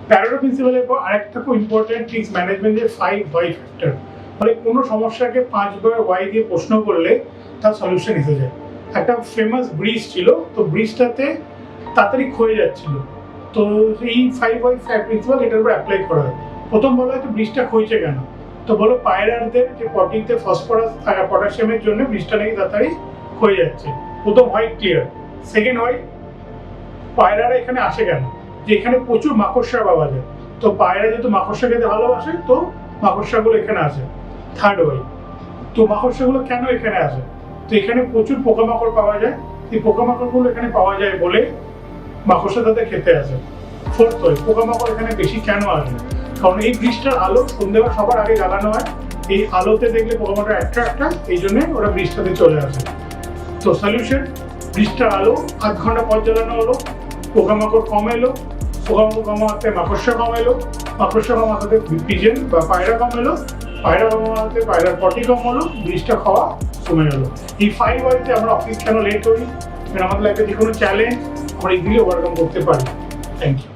Pareto প্রিন্সিপালের পর আরেকটা খুব ইম্পর্টেন্ট রিস্ক ম্যানেজমেন্টের 5 ওয়াই ফ্যাক্টর। ফলে কোনো সমস্যাকে 5বার ওয়াই দিয়ে প্রশ্ন করলে তার সলিউশন এসে যায়। একটা ফেমাস ব্রিজ ছিল, তো ব্রিজটাতে তাড়াতাড়ি ক্ষয়ে যাচ্ছিল, তো এই 5 ওয়াই প্রিন্সিপাল এটার উপর অ্যাপ্লাই করা হয়। প্রথম বলা হয় তো ব্রিজটা ক্ষয়ছে কেন, তো বলো পায়রাদের যে পটিতে ফসফরাস আর পটাশিয়ামের জন্য ব্রিজটা নাকি তাড়াতাড়ি ক্ষয়ে যাচ্ছে। প্রথম হয় ক্লিয়ার। সেকেন্ড হয় পায়রারা এখানে আসে কেন, যে এখানে প্রচুর মাকড়সা পাওয়া যায়, তো পায়রা যেহেতু মাকড়সা খেতে ভালোবাসে তো মাকড়সাগুলো এখানে আসে। থার্ড ওয়াই, তো মাকড়সাগুলো কেন এখানে আসে, তো এখানে প্রচুর পোকামাকড় পাওয়া যায়, এই পোকামাকড়গুলো এখানে পাওয়া যায় বলে মাকড়সা তাদের খেতে আসে। ফোর্থ ওয়াই, পোকামাকড় এখানে বেশি কেন আসে, কারণ এই ব্রিজটার আলো সন্ধ্যেবেলা সবার আগে জ্বালানো হয়, এই আলোতে দেখলে পোকামাকড় অ্যাট্রাক্ট হয়, এই জন্য ওরা ব্রিজটাতে চলে আসে। তো সলিউশন, ব্রিজটার আলো আধ ঘন্টা পর জ্বালানো হলো, পোকামাকড় কম এলো, পোকামাকড় কমাতে মাকড়সা কম এলো, মাকড়সা কমাতে পিজেন বা পায়রা কম এলো, পায়রা কমাতে পায়রার পটি কম হলো, ব্রিজটা খাওয়া কমে গেলো। এই 5 ওয়াইতে আমরা অফিস কেন লেট করি, আমাদের লাইফে যে কোনো চ্যালেঞ্জ আমরা ইজিলি ওভারকাম করতে পারি। Thank you.